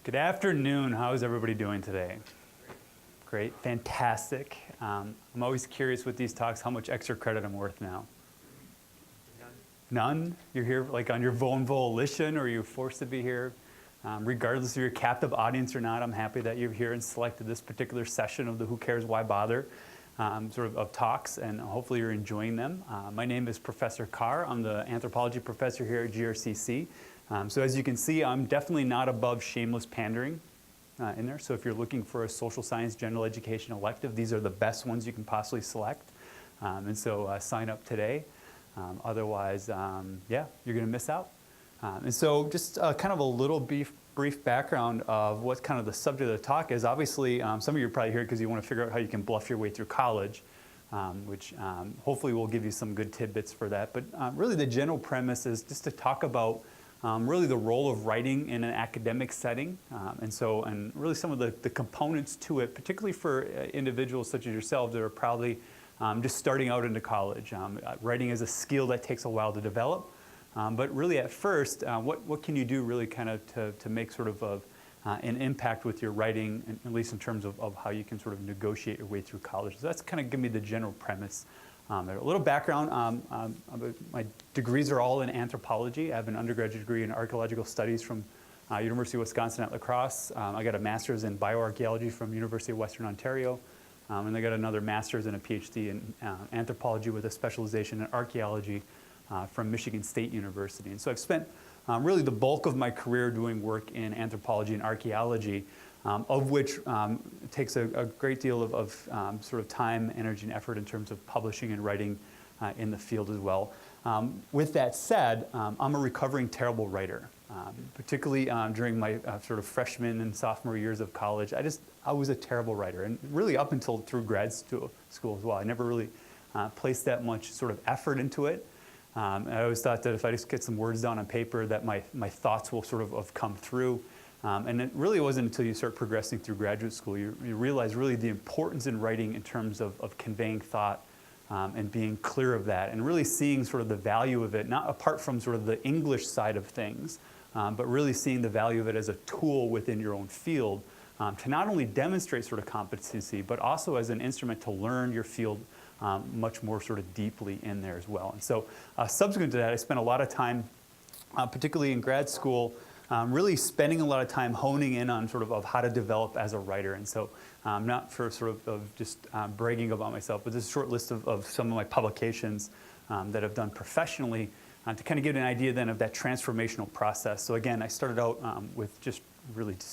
Good afternoon. How is everybody doing today? Great, fantastic. I'm always curious with these talks how much extra credit I'm worth now. None? You're here like on your own volition, or you're forced to be here? Regardless of your captive audience or not, I'm happy that you're here and selected this particular session of the Who Cares, Why Bother of talks, and hopefully you're enjoying them. My name is Professor Carr. I'm the Anthropology professor here at GRCC. So as you can see, I'm definitely not above shameless pandering in there. So if you're looking for a social science general education elective, these are the best ones you can possibly select. And so sign up today. Otherwise, yeah, you're going to miss out. And so just kind of a little brief background of what kind of the subject of the talk is. Obviously, some of you are probably here because you want to figure out how you can bluff your way through college, which hopefully will give you some good tidbits for that. But really the general premise is just to talk about really the role of writing in an academic setting, and really some of the components to it, particularly for individuals such as yourselves that are probably just starting out into college. Writing is a skill that takes a while to develop, but really at first, what can you do really kind of to make sort of an impact with your writing, at least in terms of how you can sort of negotiate your way through college. So that's kind of give me the general premise. A little background, my degrees are all in anthropology. I have an undergraduate degree in archaeological studies from University of Wisconsin at La Crosse. I got a master's in bioarchaeology from University of Western Ontario. And I got another master's and a PhD in anthropology with a specialization in archaeology from Michigan State University. And so I've spent really the bulk of my career doing work in anthropology and archaeology, of which it takes a great deal of sort of time, energy, and effort in terms of publishing and writing in the field as well. With that said, I'm a recovering terrible writer, particularly during my sort of freshman and sophomore years of college. I was a terrible writer, and really up until through grad school as well. I never really placed that much sort of effort into it. I always thought that if I just get some words down on paper that my thoughts will sort of have come through. And it really wasn't until you start progressing through graduate school you realize really the importance in writing in terms of conveying thought and being clear of that, and really seeing sort of the value of it, not apart from sort of the English side of things, but really seeing the value of it as a tool within your own field to not only demonstrate sort of competency, but also as an instrument to learn your field much more sort of deeply in there as well. And so subsequent to that, I spent a lot of time, particularly in grad school, really spending a lot of time honing in on sort of how to develop as a writer. And so not for sort of just bragging about myself, but this is a short list of some of my publications that I've done professionally to kind of give an idea then of that transformational process. So again, I started out with just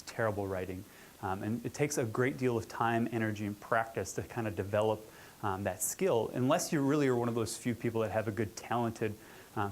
terrible writing. And it takes a great deal of time, energy, and practice to kind of develop that skill, unless you really are one of those few people that have a good, talented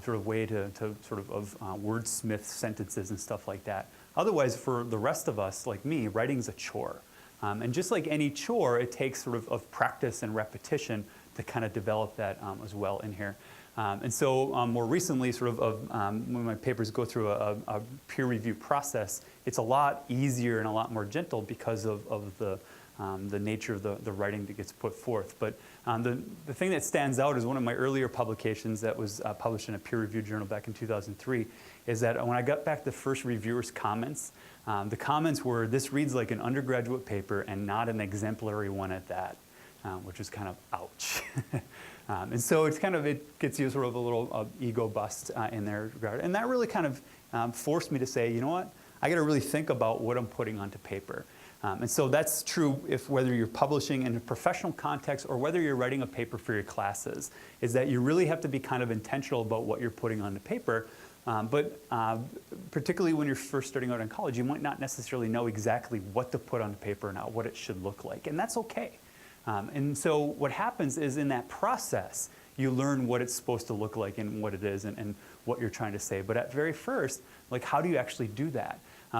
sort of way to sort of wordsmith sentences and stuff like that. Otherwise, for the rest of us, like me, writing's a chore. And just like any chore, it takes sort of practice and repetition to kind of develop that as well in here. And so more recently, sort of when my papers go through a peer review process, it's a lot easier and a lot more gentle because of the nature of the writing that gets put forth. But the thing that stands out is one of my earlier publications that was published in a peer-reviewed journal back in 2003, is that when I got back the first reviewer's comments, the comments were, "This reads like an undergraduate paper and not an exemplary one at that," which is kind of ouch. And so it gets you sort of a little ego bust in their regard. And that really kind of forced me to say, you know what, I got to really think about what I'm putting onto paper. And so that's true whether you're publishing in a professional context or whether you're writing a paper for your classes, is that you really have to be kind of intentional about what you're putting onto paper. But particularly when you're first starting out in college, you might not necessarily know exactly what to put on paper and what it should look like, and that's okay. And so what happens is in that process, you learn what it's supposed to look like and what it is and what you're trying to say. But at very first, like, how do you actually do that?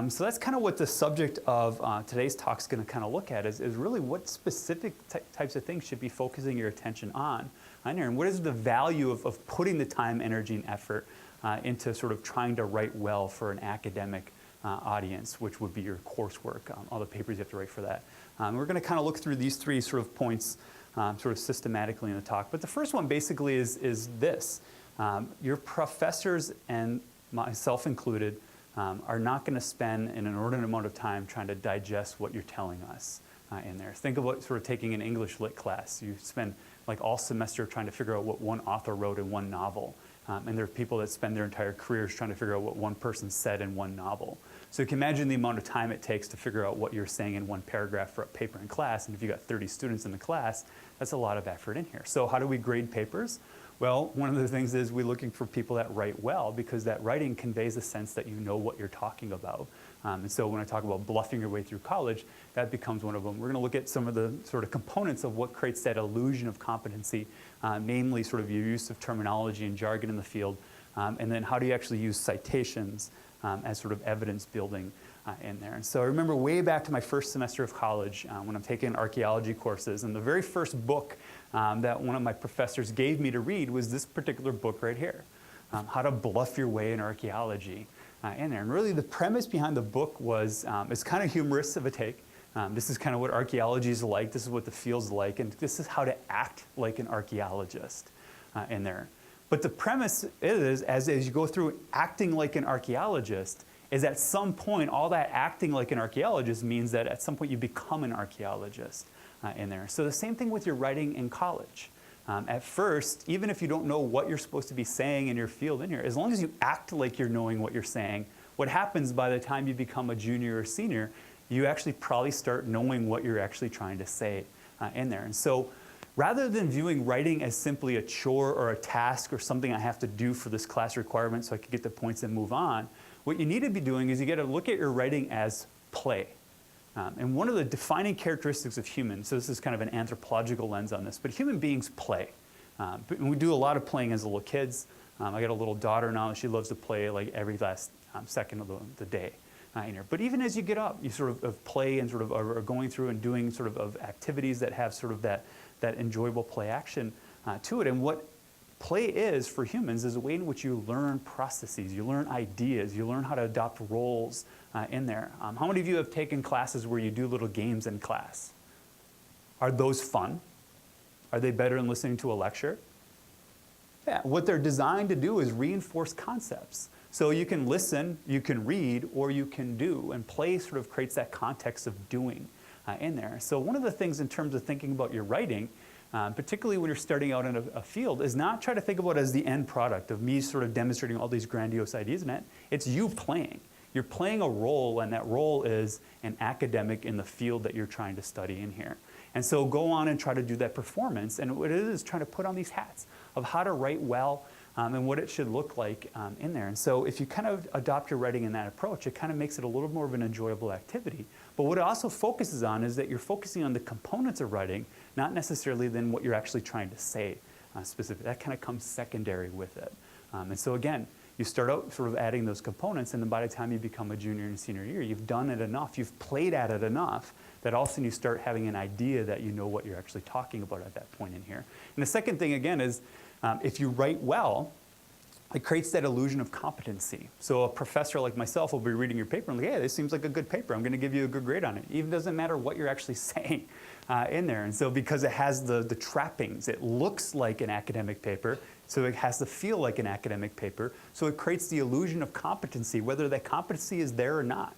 So that's kind of what the subject of today's talk is going to kind of look at, is really what specific types of things should be focusing your attention on here, and what is the value of putting the time, energy, and effort into sort of trying to write well for an academic audience, which would be your coursework, all the papers you have to write for that. We're going to kind of look through these three sort of points sort of systematically in the talk. But the first one basically is this. Your professors, and myself included, are not going to spend an inordinate amount of time trying to digest what you're telling us in there. Think about sort of taking an English lit class. You spend like all semester trying to figure out what one author wrote in one novel. And there are people that spend their entire careers trying to figure out what one person said in one novel. So you can imagine the amount of time it takes to figure out what you're saying in one paragraph for a paper in class. And if you've got 30 students in the class, that's a lot of effort in here. So how do we grade papers? Well, one of the things is we're looking for people that write well, because that writing conveys a sense that you know what you're talking about. And so when I talk about bluffing your way through college, that becomes one of them. We're going to look at some of the sort of components of what creates that illusion of competency, namely sort of your use of terminology and jargon in the field, and then how do you actually use citations as sort of evidence building in there. And so I remember way back to my first semester of college when I'm taking archaeology courses, and the very first book that one of my professors gave me to read was this particular book right here, How to Bluff Your Way in Archaeology in there. And really the premise behind the book was, it's kind of humorous of a take. This is kind of what archaeology is like, this is what the field's like, and this is how to act like an archaeologist in there. But the premise is, as you go through acting like an archaeologist, is at some point, all that acting like an archaeologist means that at some point you become an archaeologist in there. So the same thing with your writing in college. At first, even if you don't know what you're supposed to be saying in your field in here, as long as you act like you're knowing what you're saying, what happens by the time you become a junior or senior, you actually probably start knowing what you're actually trying to say in there. And so rather than viewing writing as simply a chore or a task or something I have to do for this class requirement so I can get the points and move on, what you need to be doing is you got to look at your writing as play. And one of the defining characteristics of humans, so this is kind of an anthropological lens on this, but human beings play. And we do a lot of playing as little kids. I got a little daughter now, and she loves to play like every last second of the day. But even as you get up, you sort of play and sort of are going through and doing sort of activities that have sort of that enjoyable play action to it. And what play is for humans is a way in which you learn processes, you learn ideas, you learn how to adopt roles in there. How many of you have taken classes where you do little games in class? Are those fun? Are they better than listening to a lecture? Yeah, what they're designed to do is reinforce concepts. So you can listen, you can read, or you can do, and play sort of creates that context of doing in there. So one of the things in terms of thinking about your writing, particularly when you're starting out in a field, is not try to think about it as the end product of me sort of demonstrating all these grandiose ideas in it. It's you playing. You're playing a role, and that role is an academic in the field that you're trying to study in here. And so go on and try to do that performance. And what it is trying to put on these hats of how to write well and what it should look like in there. And so if you kind of adopt your writing in that approach, it kind of makes it a little more of an enjoyable activity. But what it also focuses on is that you're focusing on the components of writing, not necessarily then what you're actually trying to say specifically. That kind of comes secondary with it. And so again, you start out sort of adding those components, and then by the time you become a junior and senior year, you've done it enough, you've played at it enough, that all of a sudden you start having an idea that you know what you're actually talking about at that point in here. And the second thing, again, is if you write well, it creates that illusion of competency. So a professor like myself will be reading your paper and like, hey, this seems like a good paper. I'm going to give you a good grade on it. Even doesn't matter what you're actually saying in there. And so because it has the trappings, it looks like an academic paper, so it has to feel like an academic paper. So it creates the illusion of competency, whether that competency is there or not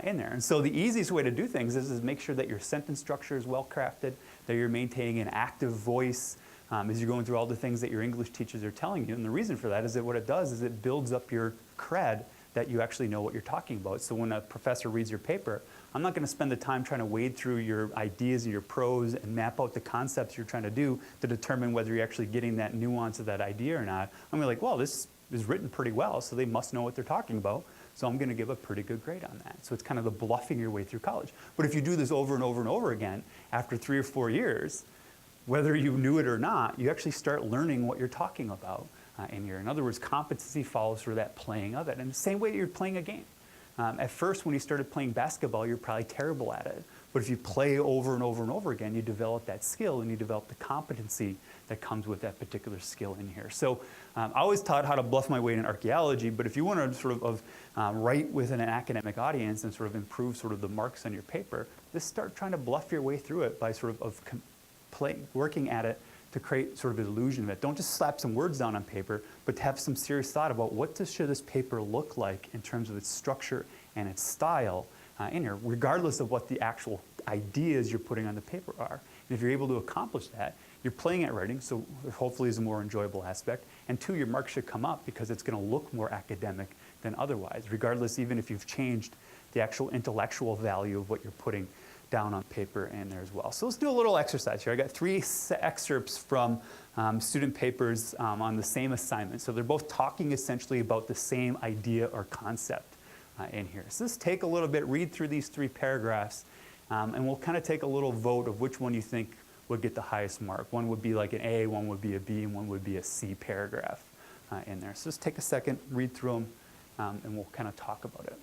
in there. And so the easiest way to do things is make sure that your sentence structure is well crafted, that you're maintaining an active voice, as you're going through all the things that your English teachers are telling you. And the reason for that is that what it does is it builds up your cred that you actually know what you're talking about. So when a professor reads your paper, I'm not going to spend the time trying to wade through your ideas and your prose and map out the concepts you're trying to do to determine whether you're actually getting that nuance of that idea or not. I'm going to be like, well, this is written pretty well, so they must know what they're talking about. So I'm going to give a pretty good grade on that. So it's kind of the bluffing your way through college. But if you do this over and over and over again, after 3 or 4 years, whether you knew it or not, you actually start learning what you're talking about in here. In other words, competency follows through that playing of it. And the same way that you're playing a game. At first, when you started playing basketball, you're probably terrible at it. But if you play over and over and over again, you develop that skill and you develop the competency that comes with that particular skill in here. So I always taught how to bluff my way in archaeology, but if you want to sort of write within an academic audience and sort of improve sort of the marks on your paper, just start trying to bluff your way through it by sort of working at it to create sort of an illusion of it. Don't just slap some words down on paper, but to have some serious thought about should this paper look like in terms of its structure and its style in here, regardless of what the actual ideas you're putting on the paper are. And if you're able to accomplish that, you're playing at writing, so hopefully is a more enjoyable aspect. And two, your marks should come up because it's going to look more academic than otherwise, regardless even if you've changed the actual intellectual value of what you're putting down on paper in there as well. So let's do a little exercise here. I got 3 excerpts from student papers on the same assignment. So they're both talking essentially about the same idea or concept in here. So let's take a little bit, read through these 3 paragraphs, and we'll kind of take a little vote of which one you think would get the highest mark. One would be like an A, one would be a B, and one would be a C paragraph in there. So just take a second, read through them, and we'll kind of talk about it.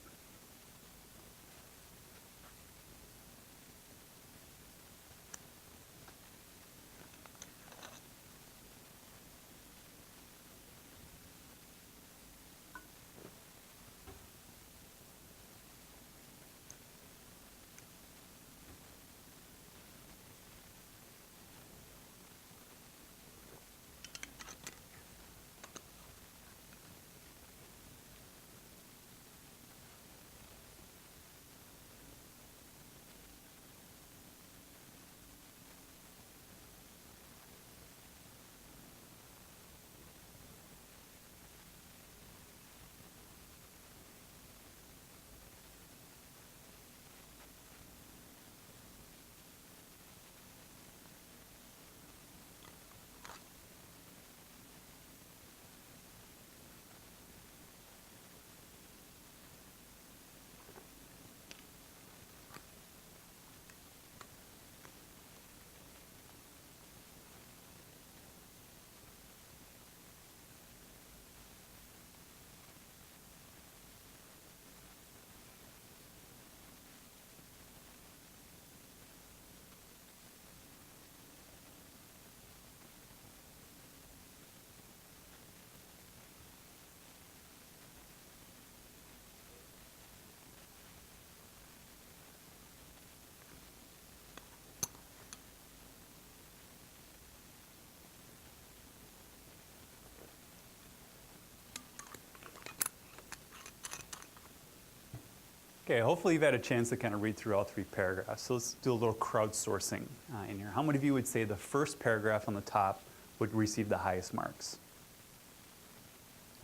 Okay, hopefully you've had a chance to kind of read through all 3 paragraphs. So let's do a little crowdsourcing in here. How many of you would say the first paragraph on the top would receive the highest marks?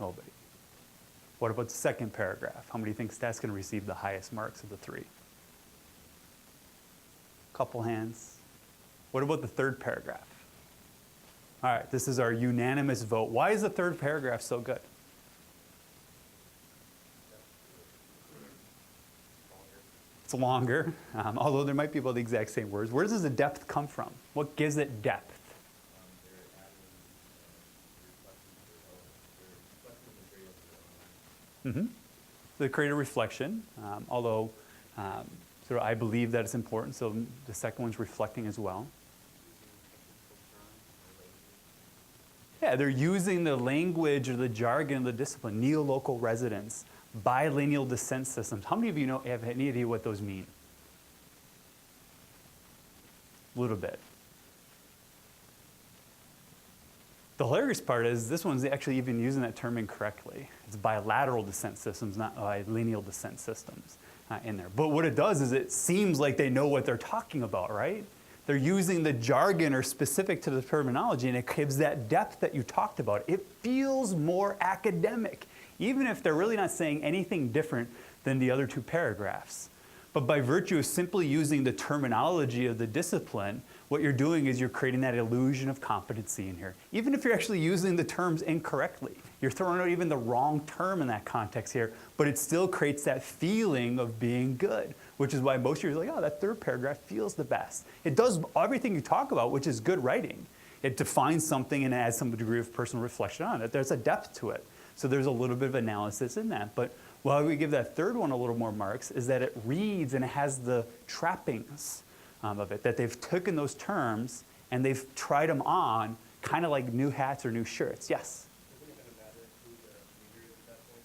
Nobody. What about the second paragraph? How many thinks that's going to receive the highest marks of the 3? Couple hands. What about the third paragraph? All right, this is our unanimous vote. Why is the third paragraph so good? It's longer, although there might be about the exact same words. Where does the depth come from? What gives it depth? The creative reflection, although sort of I believe that it's important, so the second one's reflecting as well. Yeah, they're using the language or the jargon of the discipline, neolocal residence, bilineal descent systems. How many of you have any idea what those mean? A little bit. The hilarious part is this one's actually even using that term incorrectly. It's bilateral descent systems, not bilineal descent systems in there. But what it does is it seems like they know what they're talking about, right? They're using the jargon or specific to the terminology, and it gives that depth that you talked about. It feels more academic, even if they're really not saying anything different than the other 2 paragraphs. But by virtue of simply using the terminology of the discipline, what you're doing is you're creating that illusion of competency in here. Even if you're actually using the terms incorrectly. You're throwing out even the wrong term in that context here, but it still creates that feeling of being good, which is why most of you are like, oh, that third paragraph feels the best. It does everything you talk about, which is good writing. It defines something and adds some degree of personal reflection on it. There's a depth to it. So there's a little bit of analysis in that. But why we give that third one a little more marks is that it reads and it has the trappings of it, that they've taken those terms and they've tried them on, kind of like new hats or new shirts. Yes? Doesn't it kind of matter who the reader is at that point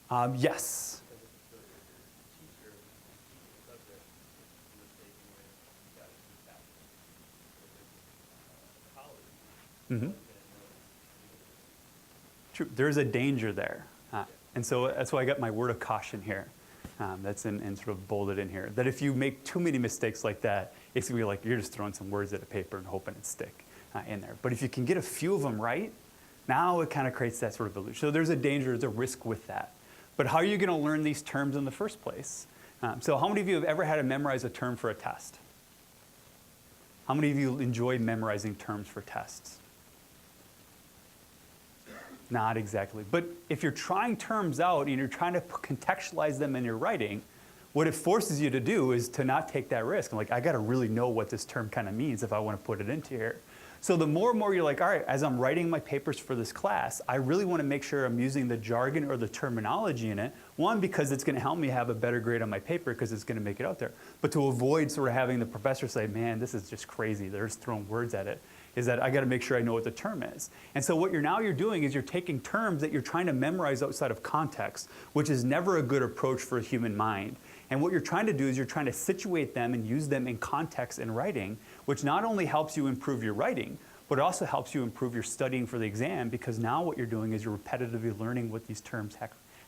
then? Yes. Because if the teacher teaches the subject, mistakenly got it too fast. Mhm. True. There's a danger there. And so that's why I got my word of caution here. That's in sort of bolded in here. That if you make too many mistakes like that, it's going to be like you're just throwing some words at a paper and hoping it stick in there. But if you can get a few of them right, now it kind of creates that sort of illusion. So there's a danger, there's a risk with that. But how are you going to learn these terms in the first place? So how many of you have ever had to memorize a term for a test? How many of you enjoy memorizing terms for tests? Not exactly. But if you're trying terms out and you're trying to contextualize them in your writing, what it forces you to do is to not take that risk. I'm like, I got to really know what this term kind of means if I want to put it into here. So the more and more you're like, all right, as I'm writing my papers for this class, I really want to make sure I'm using the jargon or the terminology in it. One, because it's going to help me have a better grade on my paper because it's going to make it out there. But to avoid sort of having the professor say, man, this is just crazy. They're just throwing words at it. Is that I got to make sure I know what the term is. And so what you're doing is you're taking terms that you're trying to memorize outside of context, which is never a good approach for a human mind. And what you're trying to do is you're trying to situate them and use them in context in writing, which not only helps you improve your writing, but it also helps you improve your studying for the exam, because now what you're doing is you're repetitively learning what these terms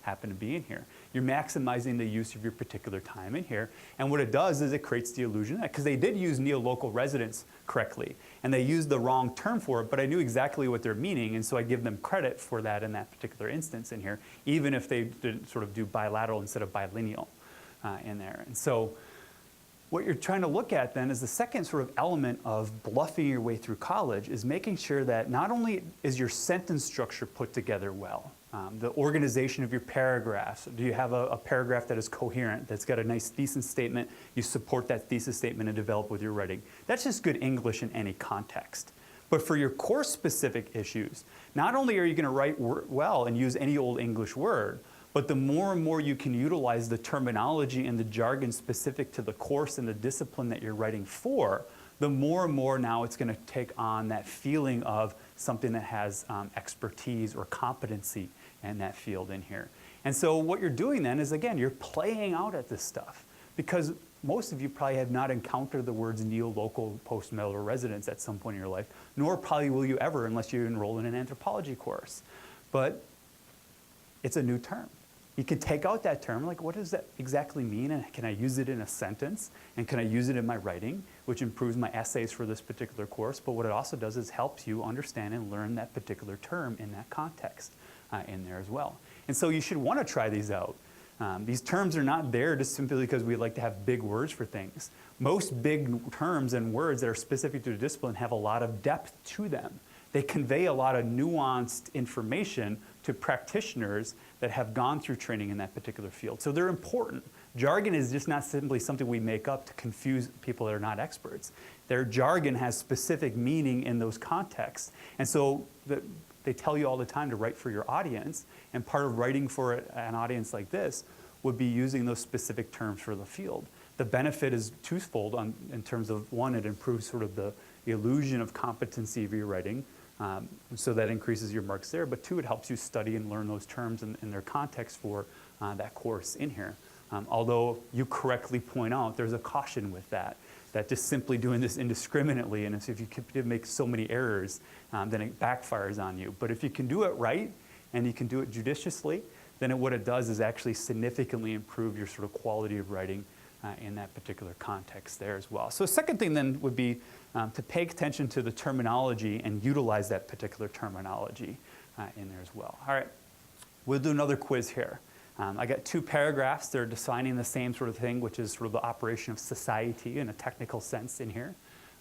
happen to be in here. You're maximizing the use of your particular time in here. And what it does is it creates the illusion that, because they did use neolocal residence correctly, and they used the wrong term for it, but I knew exactly what they're meaning, and so I give them credit for that in that particular instance in here, even if they didn't sort of do bilateral instead of bilineal in there. And so what you're trying to look at then is the second sort of element of bluffing your way through college is making sure that not only is your sentence structure put together well, the organization of your paragraphs. Do you have a paragraph that is coherent, that's got a nice thesis statement? You support that thesis statement and develop with your writing. That's just good English in any context. But for your course-specific issues, not only are you going to write well and use any old English word, but the more and more you can utilize the terminology and the jargon specific to the course and the discipline that you're writing for, the more and more now it's going to take on that feeling of something that has expertise or competency in that field in here. And so what you're doing then is, again, you're playing out at this stuff, because most of you probably have not encountered the words neolocal, post-mill, or residence at some point in your life, nor probably will you ever unless you enroll in an anthropology course. But it's a new term. You can take out that term, like what does that exactly mean, and can I use it in a sentence, and can I use it in my writing, which improves my essays for this particular course. But what it also does is helps you understand and learn that particular term in that context in there as well. And so you should want to try these out. These terms are not there just simply because we like to have big words for things. Most big terms and words that are specific to a discipline have a lot of depth to them. They convey a lot of nuanced information to practitioners that have gone through training in that particular field. So they're important. Jargon is just not simply something we make up to confuse people that are not experts. Their jargon has specific meaning in those contexts. And so they tell you all the time to write for your audience, and part of writing for an audience like this would be using those specific terms for the field. The benefit is twofold in terms of, one, it improves sort of the illusion of competency of your writing, so that increases your marks there, but two, it helps you study and learn those terms in their context for that course in here. Although you correctly point out there's a caution with that just simply doing this indiscriminately, and if you make so many errors, then it backfires on you. But if you can do it right, and you can do it judiciously, then what it does is actually significantly improve your sort of quality of writing in that particular context there as well. So the second thing then would be to pay attention to the terminology and utilize that particular terminology in there as well. All right, we'll do another quiz here. I got two paragraphs. They're defining the same sort of thing, which is sort of the operation of society in a technical sense in here.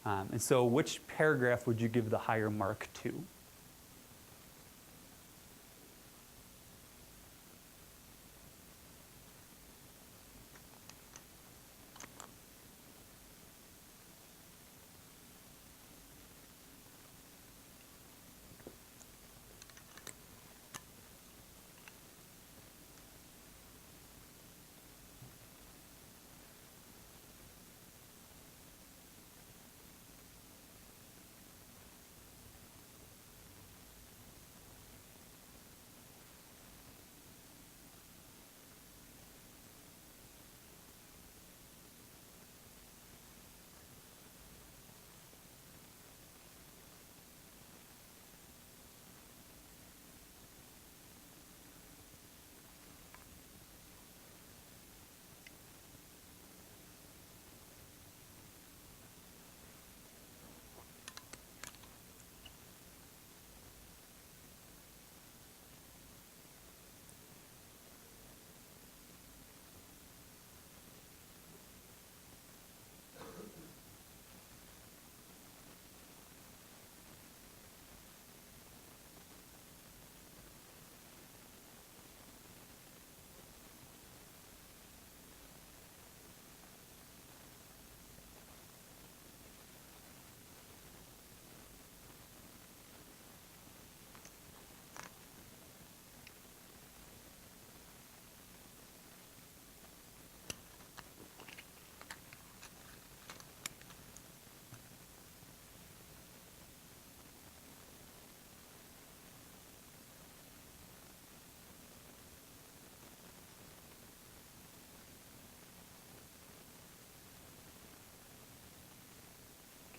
And so which paragraph would you give the higher mark to?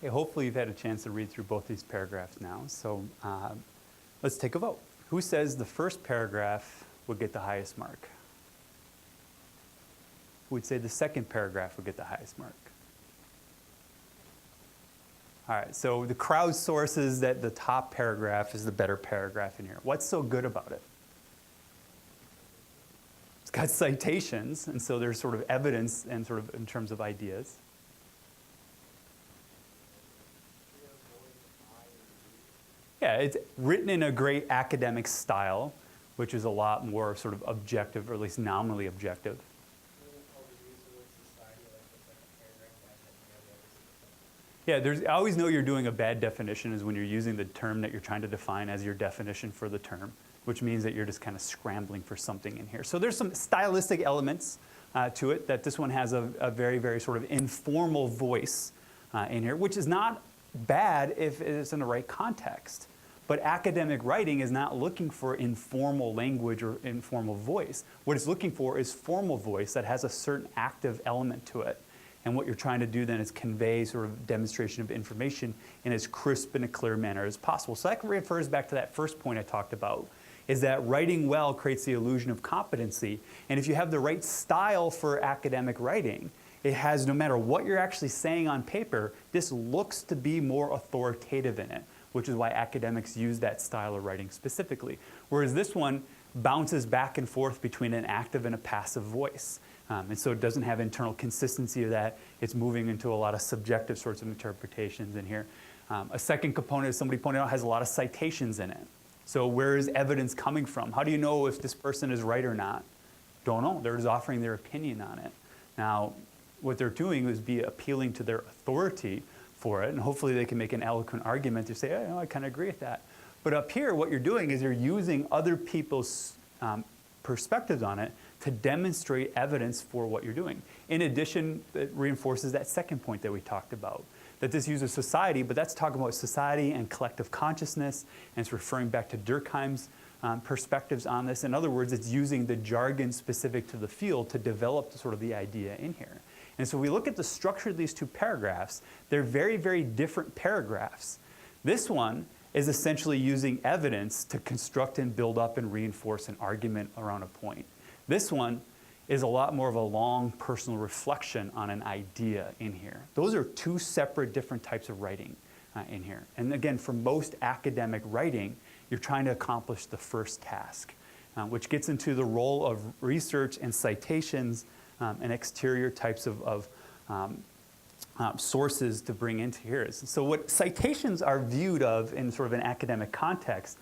Okay, hopefully you've had a chance to read through both these paragraphs now. So let's take a vote. Who says the first paragraph would get the highest mark? Who would say the second paragraph would get the highest mark? All right, so the crowd sources that the top paragraph is the better paragraph in here. What's so good about it? It's got citations, and so there's sort of evidence and sort of in terms of ideas. Yeah, it's written in a great academic style, which is a lot more sort of objective, or at least nominally objective. Yeah, I always know you're doing a bad definition is when you're using the term that you're trying to define as your definition for the term, which means that you're just kind of scrambling for something in here. So there's some stylistic elements to it, that this one has a very, very sort of informal voice in here, which is not bad if it is in the right context. But academic writing is not looking for informal language or informal voice. What it's looking for is formal voice that has a certain active element to it. And what you're trying to do then is convey sort of demonstration of information in as crisp and a clear manner as possible. So that refers back to that first point I talked about, is that writing well creates the illusion of competency. And if you have the right style for academic writing, it has, no matter what you're actually saying on paper, this looks to be more authoritative in it, which is why academics use that style of writing specifically. Whereas this one bounces back and forth between an active and a passive voice. And so it doesn't have internal consistency of that. It's moving into a lot of subjective sorts of interpretations in here. A second component, as somebody pointed out, has a lot of citations in it. So where is evidence coming from? How do you know if this person is right or not? Don't know. They're just offering their opinion on it. Now, what they're doing is appealing to their authority for it, and hopefully they can make an eloquent argument to say, oh, I kind of agree with that. But up here, what you're doing is you're using other people's perspectives on it to demonstrate evidence for what you're doing. In addition, it reinforces that second point that we talked about, that this uses society, but that's talking about society and collective consciousness, and it's referring back to Durkheim's perspectives on this. In other words, it's using the jargon specific to the field to develop sort of the idea in here. And so we look at the structure of these two paragraphs. They're very, very different paragraphs. This one is essentially using evidence to construct and build up and reinforce an argument around a point. This one is a lot more of a long personal reflection on an idea in here. Those are two separate different types of writing in here. And again, for most academic writing, you're trying to accomplish the first task, which gets into the role of research and citations and exterior types of sources to bring into here. So what citations are viewed of in sort of an academic context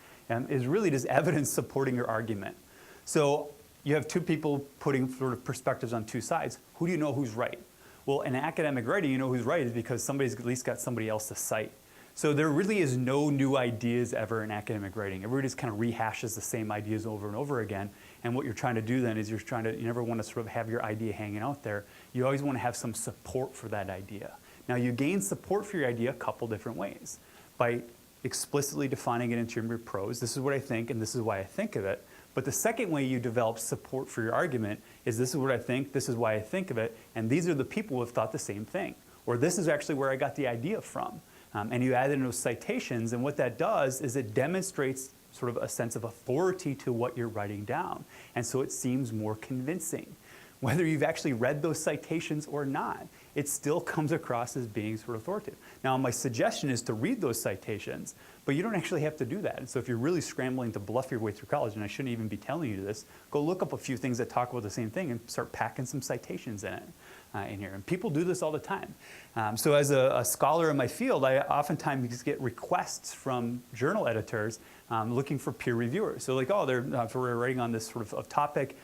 is really just evidence supporting your argument. So you have two people putting sort of perspectives on two sides. Who do you know who's right? Well, in academic writing, you know who's right is because somebody's at least got somebody else to cite. So there really is no new ideas ever in academic writing. Everybody just kind of rehashes the same ideas over and over again. And what you're trying to do then is you never want to sort of have your idea hanging out there. You always want to have some support for that idea. Now you gain support for your idea a couple different ways. By explicitly defining it into your prose, this is what I think and this is why I think of it. But the second way you develop support for your argument is this is what I think, this is why I think of it, and these are the people who have thought the same thing. Or this is actually where I got the idea from. And you add in those citations, and what that does is it demonstrates sort of a sense of authority to what you're writing down. And so it seems more convincing. Whether you've actually read those citations or not, it still comes across as being sort of authoritative. Now, my suggestion is to read those citations, but you don't actually have to do that. And so if you're really scrambling to bluff your way through college, and I shouldn't even be telling you this, go look up a few things that talk about the same thing and start packing some citations in it. In here. And people do this all the time. So as a scholar in my field, I oftentimes get requests from journal editors looking for peer reviewers. So like, oh, we're writing on this sort of topic.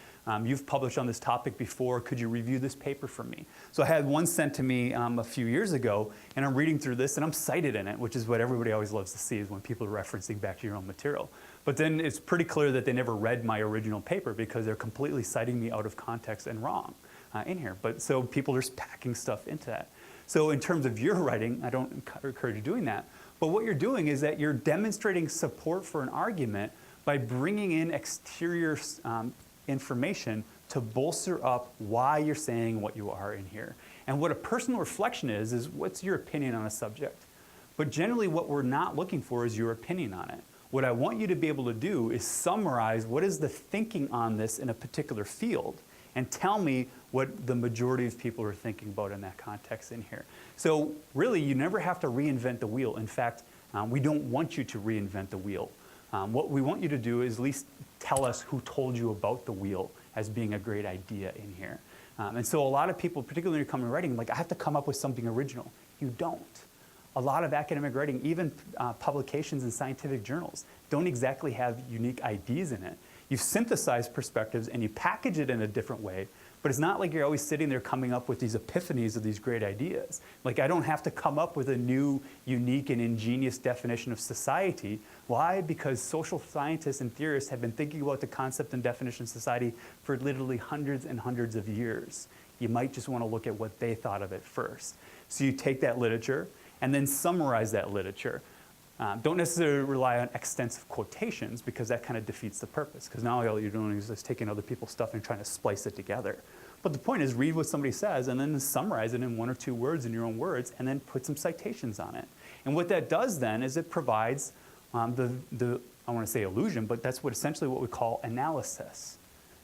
You've published on this topic before. Could you review this paper for me? So I had one sent to me a few years ago, and I'm reading through this, and I'm cited in it, which is what everybody always loves to see is when people are referencing back to your own material. But then it's pretty clear that they never read my original paper because they're completely citing me out of context and wrong. In here. But so people are just packing stuff into that. So in terms of your writing, I don't encourage you doing that. But what you're doing is that you're demonstrating support for an argument by bringing in exterior information to bolster up why you're saying what you are in here. And what a personal reflection is what's your opinion on a subject? But generally what we're not looking for is your opinion on it. What I want you to be able to do is summarize what is the thinking on this in a particular field and tell me what the majority of people are thinking about in that context in here. So really, you never have to reinvent the wheel. In fact, we don't want you to reinvent the wheel. What we want you to do is at least tell us who told you about the wheel as being a great idea in here. And so a lot of people, particularly when you're coming to writing, like, I have to come up with something original. You don't. A lot of academic writing, even publications in scientific journals, don't exactly have unique ideas in it. You've synthesized perspectives and you package it in a different way, but it's not like you're always sitting there coming up with these epiphanies of these great ideas. Like, I don't have to come up with a new, unique, and ingenious definition of society. Why? Because social scientists and theorists have been thinking about the concept and definition of society for literally hundreds and hundreds of years. You might just want to look at what they thought of it first. So you take that literature and then summarize that literature. Don't necessarily rely on extensive quotations, because that kind of defeats the purpose, because now all you're doing is just taking other people's stuff and trying to splice it together. But the point is, read what somebody says and then summarize it in 1 or 2 words in your own words, and then put some citations on it. And what that does then is it provides I want to say illusion, but that's essentially what we call analysis.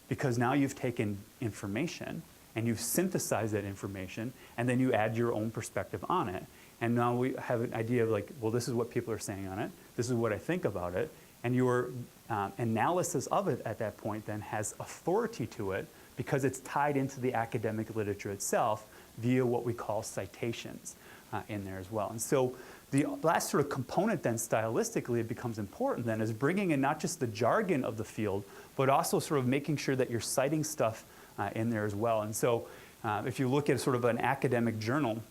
Because now you've taken information and you've synthesized that information, and then you add your own perspective on it. And now we have an idea of, like, well, this is what people are saying on it. This is what I think about it. And your analysis of it at that point then has authority to it, because it's tied into the academic literature itself via what we call citations in there as well. And so the last sort of component then, stylistically, it becomes important then, is bringing in not just the jargon of the field, but also sort of making sure that you're citing stuff in there as well. And so if you look at sort of an academic journal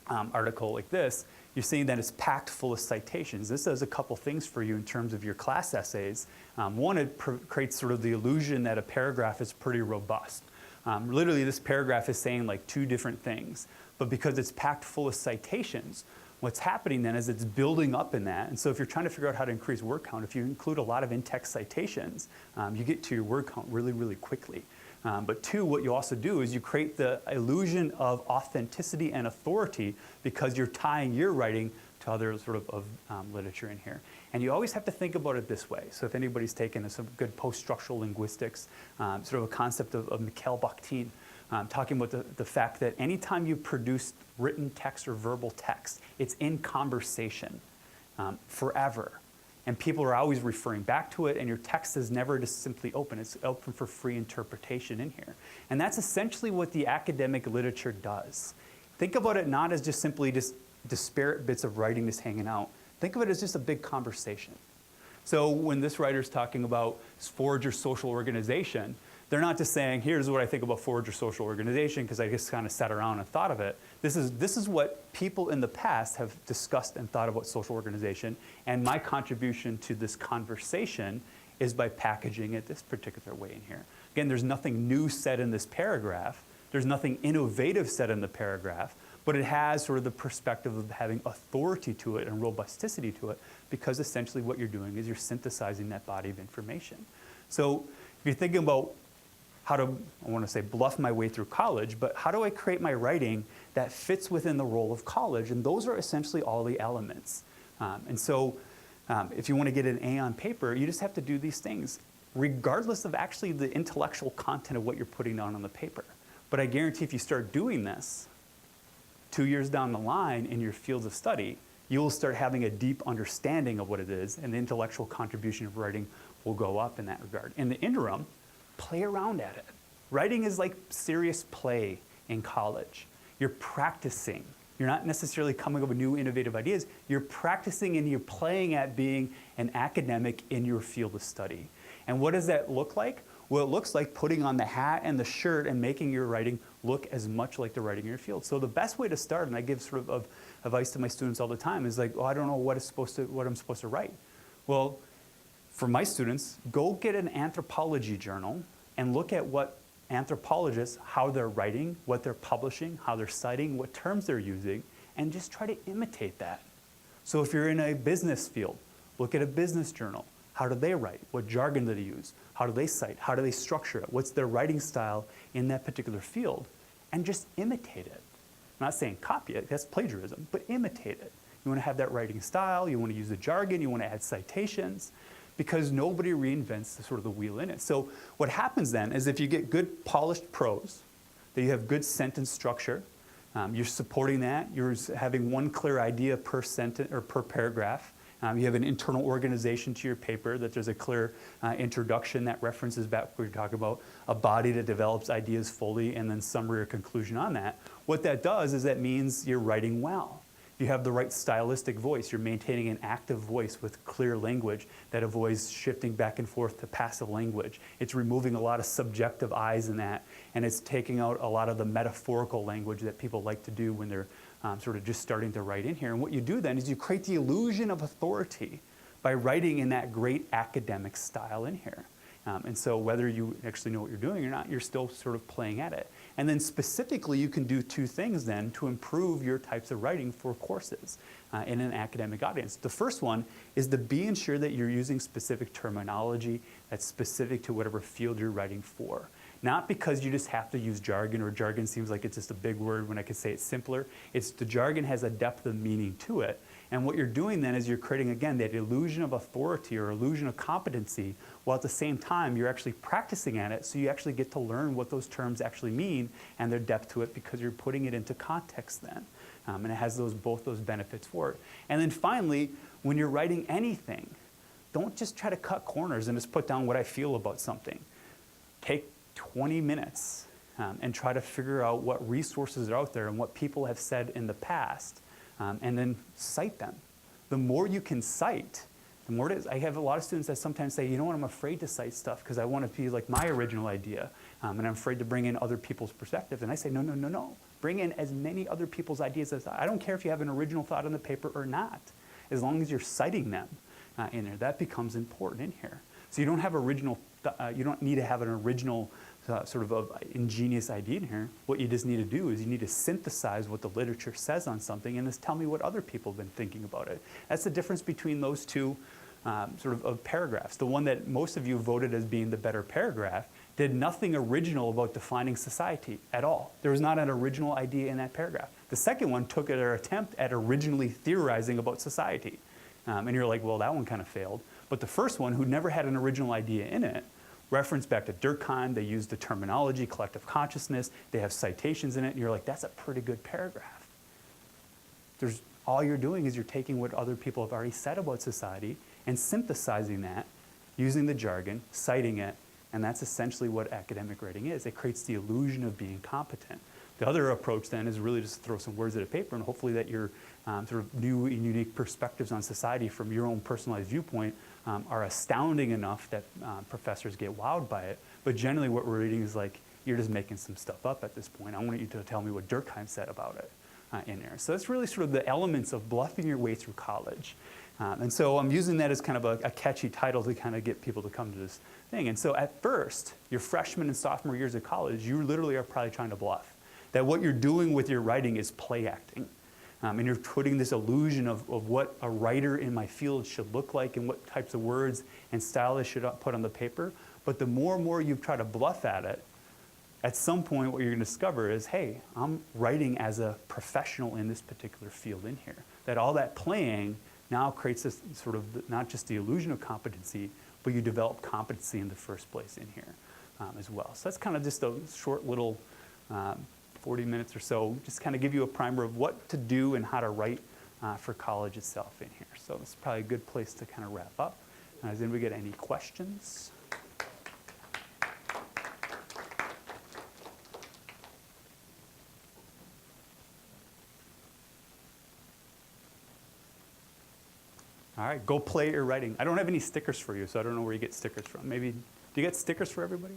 article like this, you're seeing that it's packed full of citations. This does a couple things for you in terms of your class essays. One, it creates sort of the illusion that a paragraph is pretty robust. Literally, this paragraph is saying like 2 different things, but because it's packed full of citations, what's happening then is it's building up in that. And so if you're trying to figure out how to increase word count, if you include a lot of in-text citations, you get to your word count really, really quickly. But 2, what you also do is you create the illusion of authenticity and authority, because you're tying your writing to other sort of literature in here. And you always have to think about it this way. So if anybody's taken some good post-structural linguistics, sort of a concept of Mikhail Bakhtin, talking about the fact that anytime you produce written text or verbal text, it's in conversation forever. And people are always referring back to it, and your text is never just simply open. It's open for free interpretation in here. And that's essentially what the academic literature does. Think about it not as just simply just disparate bits of writing just hanging out. Think of it as just a big conversation. So when this writer's talking about forge your social organization, they're not just saying, here's what I think about forge your social organization, because I just kind of sat around and thought of it. This is what people in the past have discussed and thought about social organization, and my contribution to this conversation is by packaging it this particular way in here. Again, there's nothing new said in this paragraph. There's nothing innovative said in the paragraph, but it has sort of the perspective of having authority to it and robusticity to it, because essentially what you're doing is you're synthesizing that body of information. So if you're thinking about how to, I want to say, bluff my way through college, but how do I create my writing that fits within the role of college? And those are essentially all the elements. And so if you want to get an A on paper, you just have to do these things, regardless of actually the intellectual content of what you're putting down on the paper. But I guarantee if you start doing this 2 years down the line in your fields of study, you will start having a deep understanding of what it is, and the intellectual contribution of writing will go up in that regard. In the interim, play around at it. Writing is like serious play in college. You're practicing. You're not necessarily coming up with new innovative ideas. You're practicing and you're playing at being an academic in your field of study. And what does that look like? Well, it looks like putting on the hat and the shirt and making your writing look as much like the writing in your field. So the best way to start, and I give sort of advice to my students all the time, is like, oh, I don't know what I'm supposed to write. Well, for my students, go get an anthropology journal and look at what anthropologists, how they're writing, what they're publishing, how they're citing, what terms they're using, and just try to imitate that. So if you're in a business field, look at a business journal. How do they write? What jargon do they use? How do they cite? How do they structure it? What's their writing style in that particular field? And just imitate it. I'm not saying copy it, that's plagiarism, but imitate it. You want to have that writing style, you want to use the jargon, you want to add citations, because nobody reinvents the sort of the wheel in it. So what happens then is if you get good polished prose, that you have good sentence structure, you're supporting that, you're having one clear idea per sentence or per paragraph, you have an internal organization to your paper, that there's a clear introduction that references back what you're talking about, a body that develops ideas fully, and then summary or conclusion on that. What that does is that means you're writing well. You have the right stylistic voice. You're maintaining an active voice with clear language that avoids shifting back and forth to passive language. It's removing a lot of subjective eyes in that, and it's taking out a lot of the metaphorical language that people like to do when they're sort of just starting to write in here. And what you do then is you create the illusion of authority by writing in that great academic style in here. And so whether you actually know what you're doing or not, you're still sort of playing at it. And then specifically, you can do two things then to improve your types of writing for courses in an academic audience. The first one is to be ensure that you're using specific terminology that's specific to whatever field you're writing for. Not because you just have to use jargon, or jargon seems like it's just a big word when I could say it's simpler. It's the jargon has a depth of meaning to it. And what you're doing then is you're creating, again, that illusion of authority or illusion of competency, while at the same time you're actually practicing at it, so you actually get to learn what those terms actually mean and their depth to it, because you're putting it into context then. And it has both those benefits for it. And then finally, when you're writing anything, don't just try to cut corners and just put down what I feel about something. Take 20 minutes and try to figure out what resources are out there and what people have said in the past, and then cite them. The more you can cite, the more it is. I have a lot of students that sometimes say, you know what, I'm afraid to cite stuff because I want to be like my original idea, and I'm afraid to bring in other people's perspectives. And I say, no, no, no, no. Bring in as many other people's ideas as I don't care if you have an original thought on the paper or not, as long as you're citing them in there. That becomes important in here. So you don't have you don't need to have an original sort of ingenious idea in here. What you just need to do is you need to synthesize what the literature says on something and just tell me what other people have been thinking about it. That's the difference between those two sort of paragraphs. The one that most of you voted as being the better paragraph did nothing original about defining society at all. There was not an original idea in that paragraph. The second one took their attempt at originally theorizing about society. And you're like, well, that one kind of failed. But the first one, who never had an original idea in it, referenced back to Durkheim. They used the terminology, collective consciousness. They have citations in it. And you're like, that's a pretty good paragraph. All you're doing is you're taking what other people have already said about society and synthesizing that, using the jargon, citing it, and that's essentially what academic writing is. It creates the illusion of being competent. The other approach then is really just to throw some words at a paper, and hopefully that your sort of new and unique perspectives on society from your own personalized viewpoint are astounding enough that professors get wowed by it. But generally what we're reading is like, you're just making some stuff up at this point. I want you to tell me what Durkheim said about it in there. So that's really sort of the elements of bluffing your way through college. And so I'm using that as kind of a catchy title to kind of get people to come to this thing. And so at first, your freshman and sophomore years of college, you literally are probably trying to bluff. That what you're doing with your writing is play acting. And you're putting this illusion of what a writer in my field should look like and what types of words and style they should put on the paper. But the more and more you try to bluff at it, at some point what you're going to discover is, hey, I'm writing as a professional in this particular field in here. That all that playing now creates this sort of, not just the illusion of competency, but you develop competency in the first place in here as well. So that's kind of just a short little 40 minutes or so, just kind of give you a primer of what to do and how to write for college itself in here. So this is probably a good place to kind of wrap up. Does anybody get any questions? All right, go play your writing. I don't have any stickers for you, so I don't know where you get stickers from. Maybe, do you get stickers for everybody?